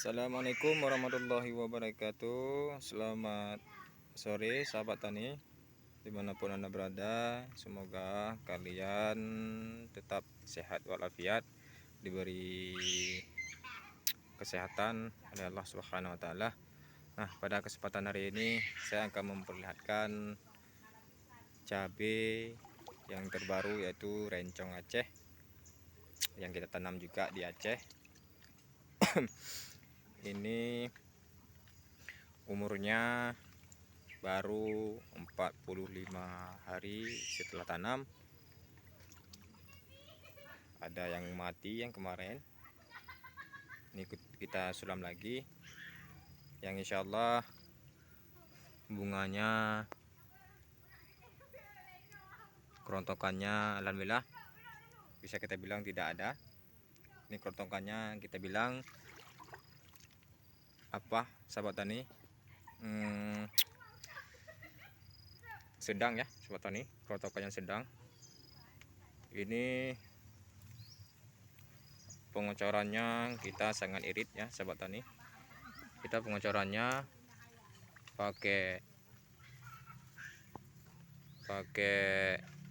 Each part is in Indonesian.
Assalamualaikum warahmatullahi wabarakatuh. Selamat sore sahabat tani, dimanapun anda berada. Semoga kalian tetap sehat walafiat, diberi kesehatan oleh Allah Subhanahu wa Ta'ala. Nah, pada kesempatan hari ini saya akan memperlihatkan cabai yang terbaru, yaitu rencong Aceh, yang kita tanam juga di Aceh. Ini umurnya baru 45 hari setelah tanam. Ada yang mati yang kemarin, ini kita sulam lagi, yang insya Allah bunganya, kerontokannya alhamdulillah bisa kita bilang tidak ada. Ini kerontokannya kita bilang apa sahabat tani, sedang ya sahabat tani, kerontokannya sedang. Ini pengocorannya kita sangat irit ya sahabat tani. Kita pengocorannya pakai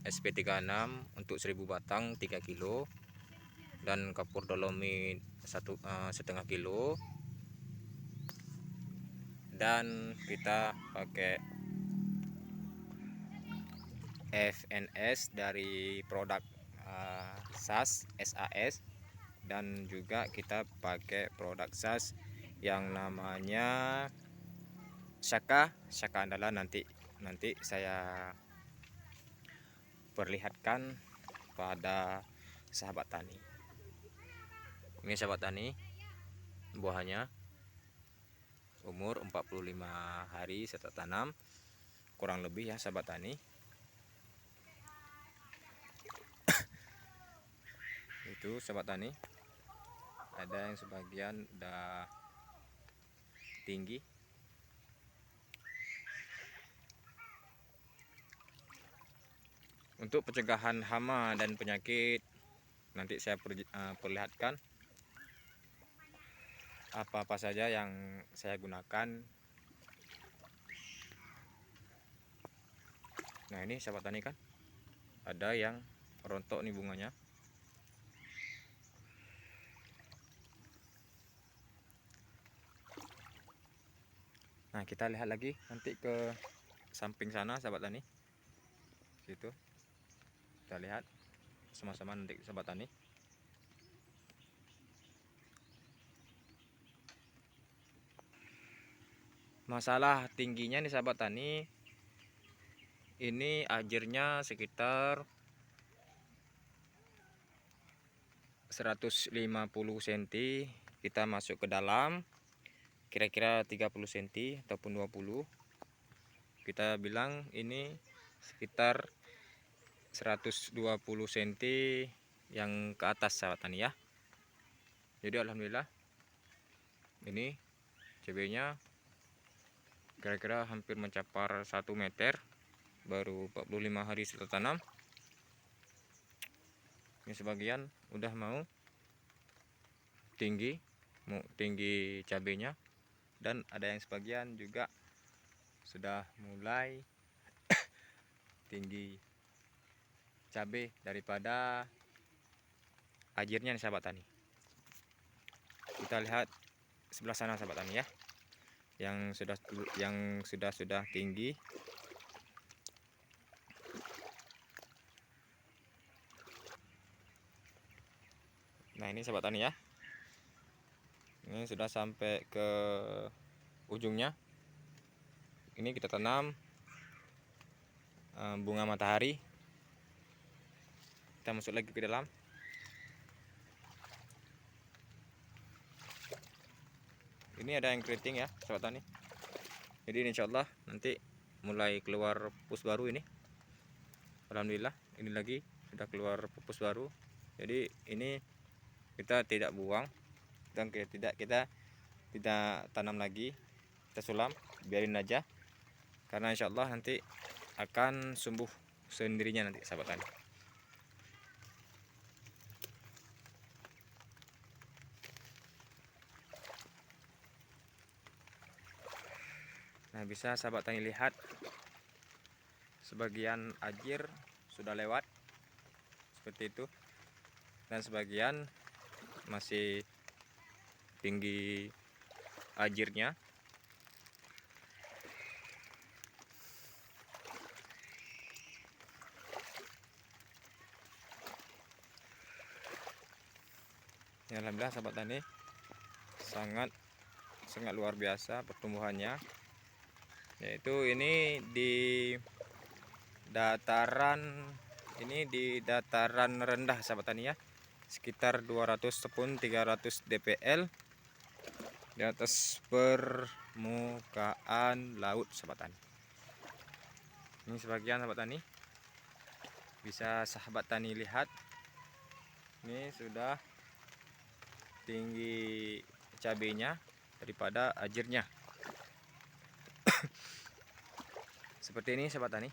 SP36 untuk 1000 batang 3 kilo, dan kapur dolomit 1,5 kilo, dan kita pakai FNS dari produk SAS, dan juga kita pakai produk SAS yang namanya Shaka andalan. Nanti saya perlihatkan pada sahabat tani. Ini sahabat tani, buahnya umur 45 hari setelah tanam, kurang lebih ya sahabat tani. Itu sahabat tani, ada yang sebagian udah tinggi. Untuk pencegahan hama dan penyakit, nanti saya perlihatkan apa-apa saja yang saya gunakan. Nah, ini sahabat tani kan ada yang rontok nih bunganya. Nah, kita lihat lagi nanti ke samping sana sahabat tani, situ kita lihat sama-sama nanti sahabat tani. Masalah tingginya nih sahabat tani, ini ajirnya sekitar 150 cm. Kita masuk ke dalam kira-kira 30 cm ataupun 20. Kita bilang ini sekitar 120 cm yang ke atas sahabat tani ya. Jadi alhamdulillah ini cabenya kira-kira hampir mencapai 1 meter, baru 45 hari setelah tanam. Ini sebagian udah mau tinggi cabenya, dan ada yang sebagian juga sudah mulai tinggi cabai daripada ajirnya nih sahabat tani. Kita lihat sebelah sana sahabat tani ya, yang sudah tinggi. Nah, ini sahabat tani ya, ini sudah sampai ke ujungnya. Ini kita tanam bunga matahari. Kita masuk lagi ke dalam. Ini ada yang keriting ya sahabat tani. Jadi insya Allah nanti mulai keluar pupus baru ini. Alhamdulillah ini lagi sudah keluar pupus baru. Jadi ini kita tidak buang, dan kita tidak tanam lagi, kita sulam, biarin aja, karena insya Allah nanti akan sembuh sendirinya nanti sahabat tani. Nah, bisa sahabat tani lihat sebagian ajir sudah lewat seperti itu, dan sebagian masih tinggi ajirnya. Ya, alhamdulillah sahabat tani, sangat luar biasa pertumbuhannya. Yaitu ini di dataran rendah sahabat tani ya, sekitar 200 ataupun 300 dpl di atas permukaan laut sahabat tani. Ini sebagian sahabat tani, bisa sahabat tani lihat, ini sudah tinggi cabenya daripada ajirnya. Seperti ini sahabat tani.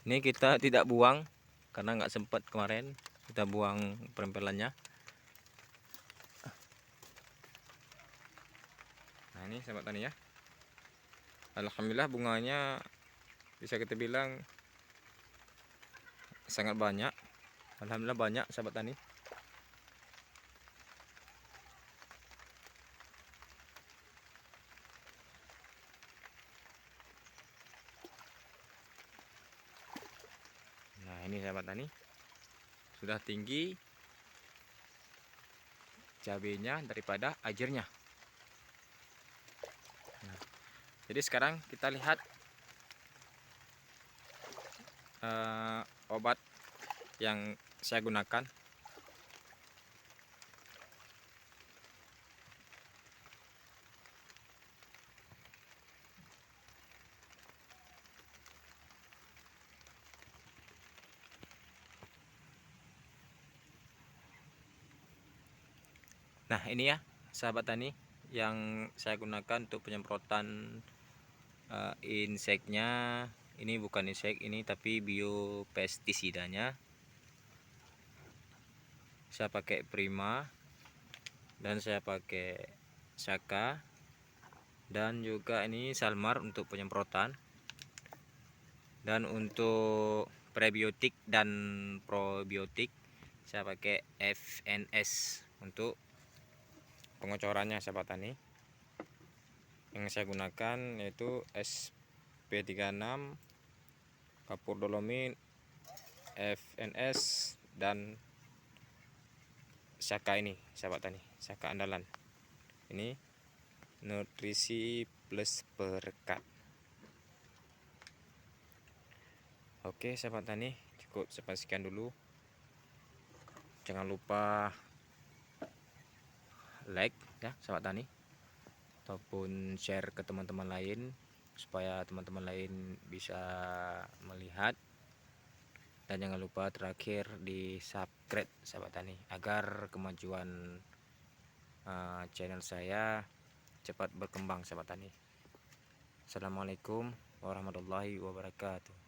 Ini kita tidak buang karena nggak sempat kemarin kita buang perempelannya. Nah, ini sahabat tani ya. Alhamdulillah bunganya bisa kita bilang sangat banyak. Alhamdulillah banyak sahabat tani. Nah, ini sahabat tani, sudah tinggi cabenya daripada ajirnya. Nah, jadi sekarang kita lihat obat yang saya gunakan. Nah, ini ya sahabat tani yang saya gunakan untuk penyemprotan inseknya. Ini bukan insek ini, tapi biopestisidanya. Saya pakai Prima dan saya pakai Saka, dan juga ini Salmar untuk penyemprotan. Dan untuk prebiotik dan probiotik saya pakai FNS untuk pengocorannya sahabat tani. Yang saya gunakan yaitu SP36, kapur dolomit, FNS, dan Saka ini sahabat tani, Saka andalan. Ini nutrisi plus berkat. Oke sahabat tani, cukup sampai sekian dulu. Jangan lupa like ya sahabat tani, ataupun share ke teman-teman lain supaya teman-teman lain bisa melihat. Dan jangan lupa terakhir di subscribe sahabat tani, agar kemajuan channel saya cepat berkembang sahabat tani. Assalamualaikum warahmatullahi wabarakatuh.